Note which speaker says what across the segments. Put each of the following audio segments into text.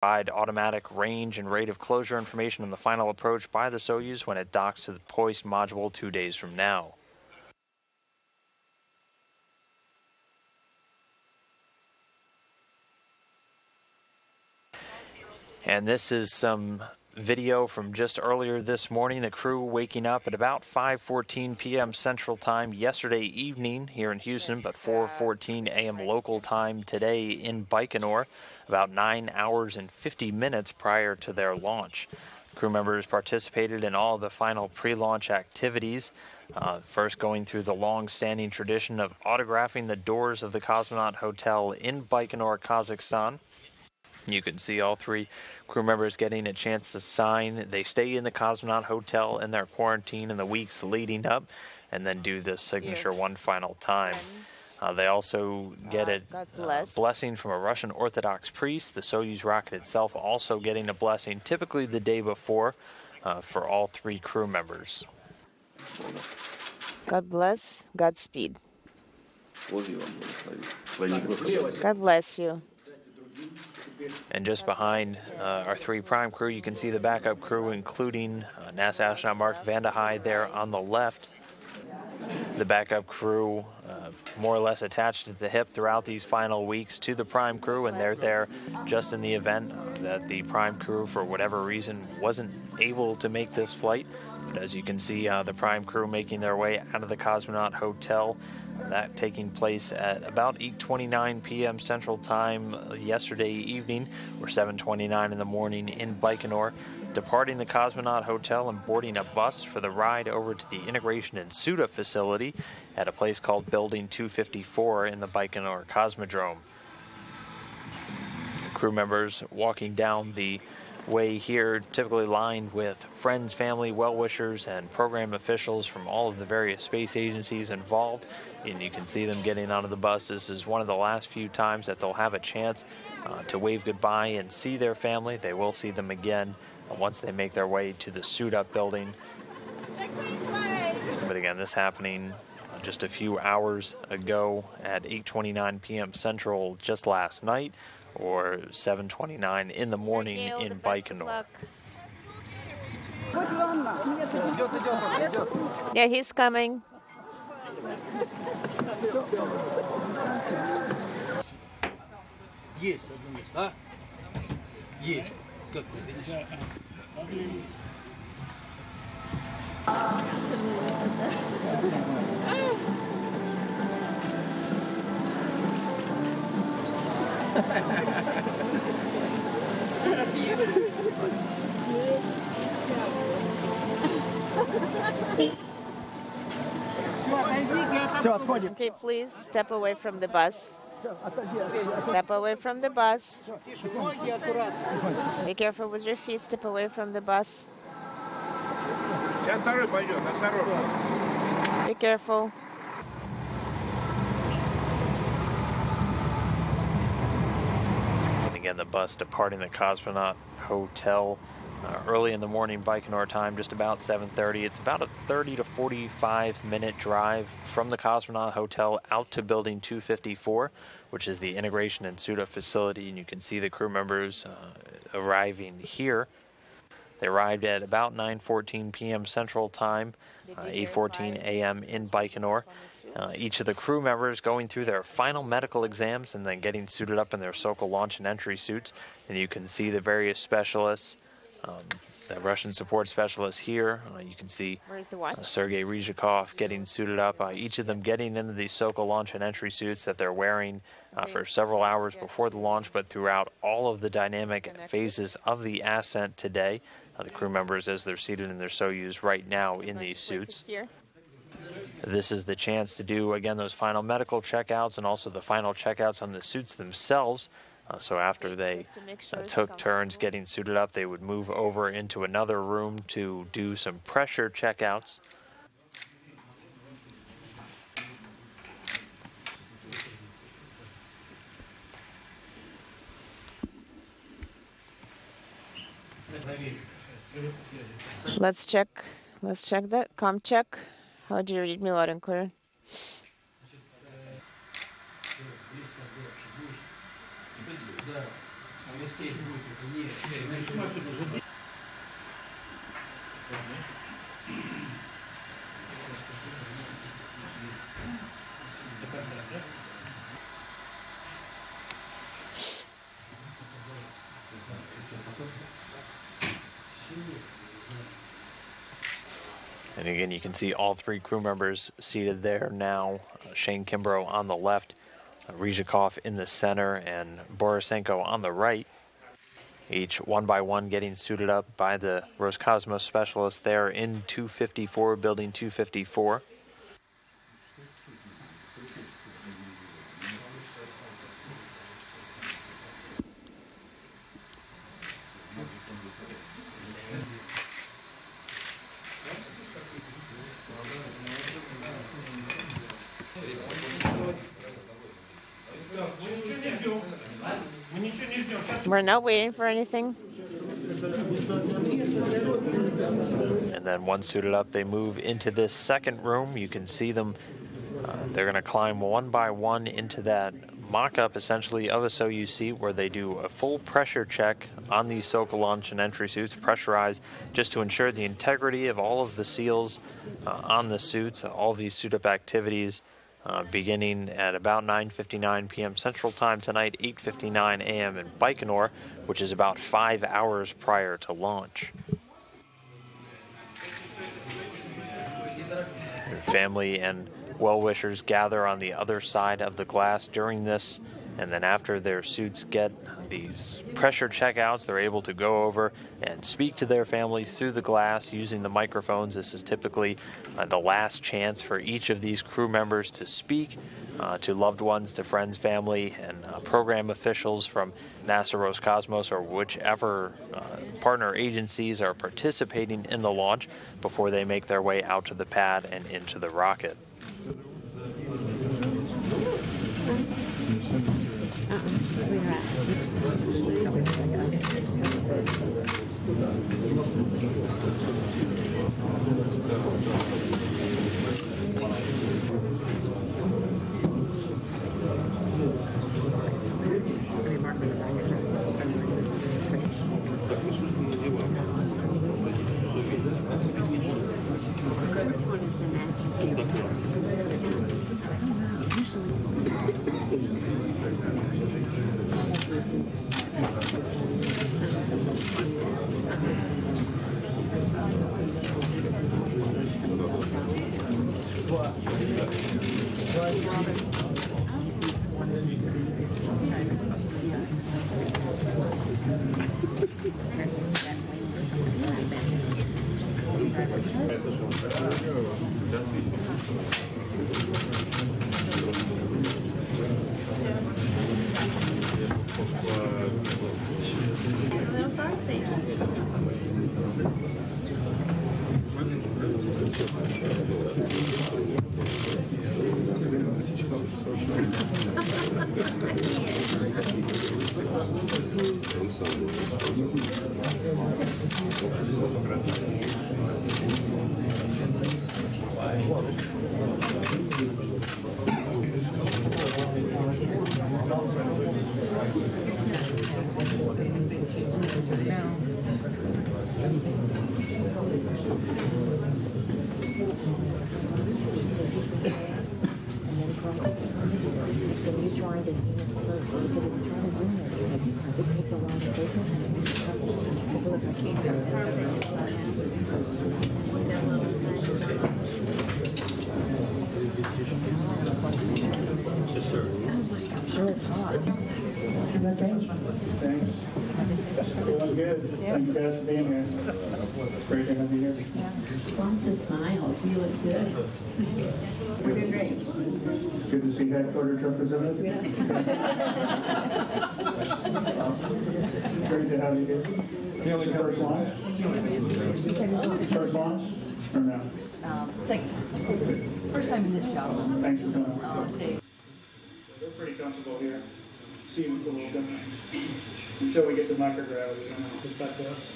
Speaker 1: provide automatic range and rate of closure information on the final approach by the Soyuz when it docks to the hoist module 2 days from now. And this is some video from just earlier this morning. The crew waking up at about 5:14 p.m. Central Time yesterday evening here in Houston, but 4:14 a.m. local time today in Baikonur, about 9 hours and 50 minutes prior to their launch. Crew members participated in all the final pre-launch activities, first going through the long-standing tradition of autographing the doors of the Cosmonaut Hotel in Baikonur, Kazakhstan. You can see all three crew members getting a chance to sign. They stay in the Cosmonaut Hotel in their quarantine in the weeks leading up and then do the signature one final time. They also get a blessing from a Russian Orthodox priest. The Soyuz rocket itself also getting a blessing, typically the day before, for all three crew members.
Speaker 2: God bless, Godspeed. God bless you.
Speaker 1: And just behind our three prime crew, you can see the backup crew, including NASA astronaut Mark Vande Hei there on the left. The backup crew more or less attached at the hip throughout these final weeks to the prime crew, and they're there just in the event that the prime crew, for whatever reason, wasn't able to make this flight. But as you can see, the prime crew making their way out of the Cosmonaut Hotel. That taking place at about 8:29 p.m. Central Time yesterday evening, or 7:29 in the morning in Baikonur, departing the Cosmonaut Hotel and boarding a bus for the ride over to the Integration and Suit-Up facility at a place called Building 254 in the Baikonur Cosmodrome. The crew members walking down the way here, typically lined with friends, family, well-wishers, and program officials from all of the various space agencies involved. And you can see them getting onto the bus. This is one of the last few times that they'll have a chance to wave goodbye and see their family. They will see them again once they make their way to the suit-up building. But again, this happening just a few hours ago at 8:29 p.m. Central just last night, or 7:29 in the morning in Baikonur.
Speaker 2: Yeah, he's coming.
Speaker 3: Есть одно место, а? Есть. Как
Speaker 2: Okay, please step away from the bus. Step away from the bus. Be careful with your feet. Step away from the bus. Be careful.
Speaker 1: And again, the bus departing the Cosmonaut Hotel early in the morning Baikonur time, just about 7:30. It's about a 30 to 45 minute drive from the Cosmonaut Hotel out to Building 254, which is the Integration and Suit-Up facility, and you can see the crew members arriving here. They arrived at about 9:14 p.m. Central Time, 8:14 a.m. in Baikonur. Each of the crew members going through their final medical exams and then getting suited up in their Sokol launch and entry suits. And you can see the various specialists, the Russian support specialists here. You can see Sergei Ryzhikov getting suited up, each of them getting into these Sokol launch and entry suits that they're wearing for several hours before the launch, but throughout all of the dynamic phases of the ascent today. The crew members, as they're seated in their Soyuz right now in these suits. This is the chance to do, again, those final medical checkouts and also the final checkouts on the suits themselves. So after they took turns getting suited up, they would move over into another room to do some pressure checkouts.
Speaker 2: Let's check that. Com check. How do you read me loud and clear?
Speaker 1: And again, you can see all three crew members seated there now. Shane Kimbrough on the left, Ryzhikov in the center, and Borisenko on the right. Each one by one getting suited up by the Roscosmos specialists there in 254, building 254.
Speaker 2: We're not waiting for anything.
Speaker 1: And then once suited up, they move into this second room. You can see them. They're going to climb one by one into that mock-up, essentially, of a Soyuz seat where they do a full pressure check on these Sokol launch and entry suits, pressurized, just to ensure the integrity of all of the seals on the suits, all of these suit-up activities. Beginning at about 9:59 p.m. Central Time tonight, 8:59 a.m. in Baikonur, which is about 5 hours prior to launch. And family and well-wishers gather on the other side of the glass during this, and then after their suits get these pressure checkouts, they're able to go over and speak to their families through the glass using the microphones. This is typically the last chance for each of these crew members to speak to loved ones, to friends, family, and program officials from NASA, Roscosmos, or whichever partner agencies are participating in the launch before they make their way out to the pad and into the rocket.
Speaker 4: Thanks. Doing good.
Speaker 2: Yeah.
Speaker 4: Thank you guys for being here. It's great to have you here.
Speaker 5: Want to smile. You look good. We're doing great.
Speaker 4: Good to see headquarters represented. Awesome. Great to have you here. Is it first launch? First launch? Or no?
Speaker 5: Second. First time in this job.
Speaker 4: Thanks for coming.
Speaker 5: Okay.
Speaker 4: We're pretty comfortable here. Seems a little different. Until we get to microgravity, you know, just back to us.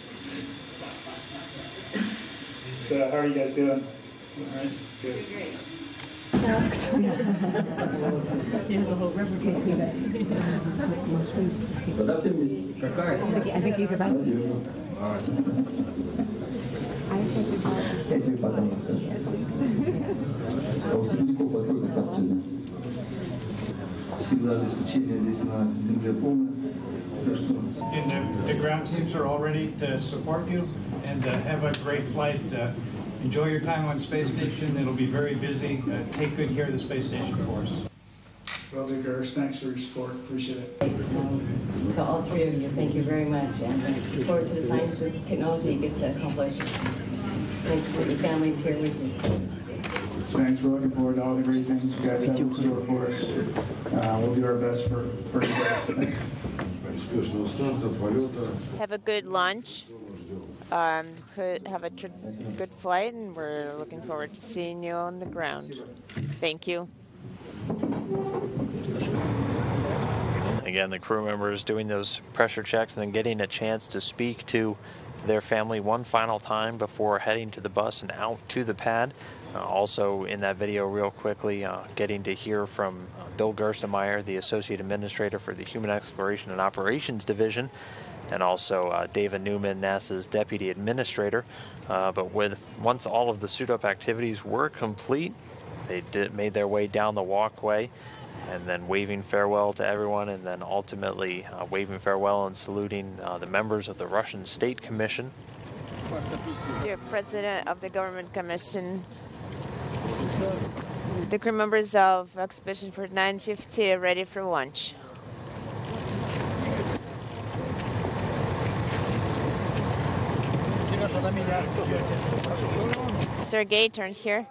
Speaker 4: So, how are you guys doing? All right, good.
Speaker 5: Great. He has a whole replica of that. I think he's about to.
Speaker 4: And the ground teams are all ready to support you, and have a great flight. Enjoy your time on space station. It'll be very busy. Take good care of the space station for us. Well, Dick Harris, thanks for your support. Appreciate it.
Speaker 5: To all three of you, thank you very much, and look forward to the science and technology you get to accomplish. Thanks for your families here with you.
Speaker 4: Thanks. We're looking forward to all the great things you guys have in store for us. We'll do our best for you guys. Thanks.
Speaker 2: Have a good lunch. Have a good flight, and we're looking forward to seeing you on the ground. Thank you.
Speaker 1: Again, the crew members doing those pressure checks and then getting a chance to speak to their family one final time before heading to the bus and out to the pad. Also in that video, real quickly, getting to hear from Bill Gerstenmaier, the Associate Administrator for the Human Exploration and Operations Division, and also David Newman, NASA's Deputy Administrator. But once all of the suit-up activities were complete, they made their way down the walkway and then waving farewell to everyone, and then ultimately waving farewell and saluting the members of the Russian State Commission.
Speaker 2: Dear President of the Government Commission, the crew members of Expedition for 950 are ready for lunch. Sergei, turn here.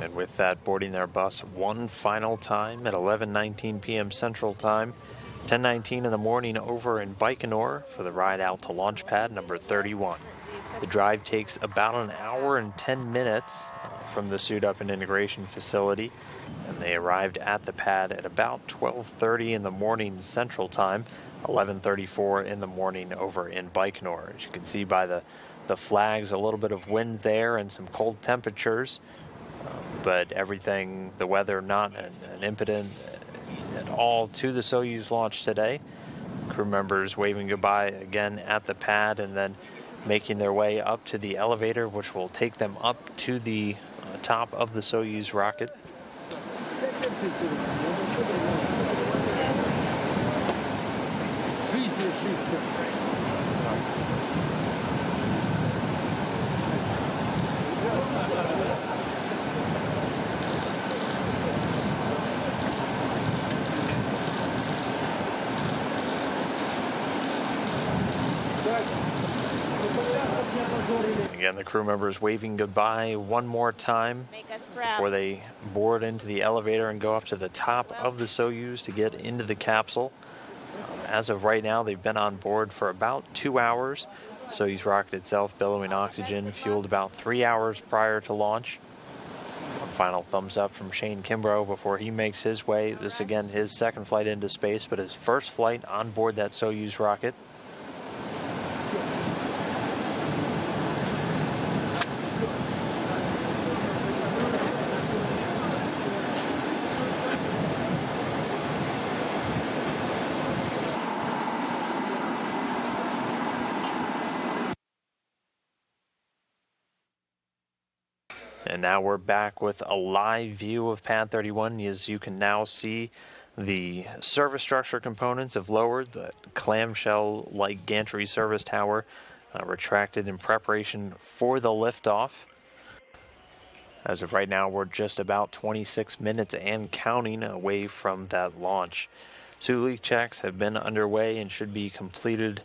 Speaker 1: And with that, boarding their bus one final time at 11:19 p.m. Central Time, 10:19 in the morning over in Baikonur for the ride out to launch pad number 31. The drive takes about an hour and 10 minutes from the suit-up and integration facility, and they arrived at the pad at about 12:30 in the morning Central Time, 11:34 in the morning over in Baikonur. As you can see by the flags, a little bit of wind there and some cold temperatures, but everything, the weather not an impediment at all to the Soyuz launch today. Crew members waving goodbye again at the pad and then making their way up to the elevator, which will take them up to the top of the Soyuz rocket. Again, the crew members waving goodbye one more time before they board into the elevator and go up to the top of the Soyuz to get into the capsule. As of right now, they've been on board for about 2 hours. Soyuz rocket itself billowing oxygen, fueled about 3 hours prior to launch. Final thumbs up from Shane Kimbrough before he makes his way. This again, his second flight into space, but his first flight on board that Soyuz rocket. And now we're back with a live view of Pad 31. As you can now see, the service structure components have lowered. The clamshell-like gantry service tower retracted in preparation for the liftoff. As of right now, we're just about 26 minutes and counting away from that launch. Suit leak checks have been underway and should be completed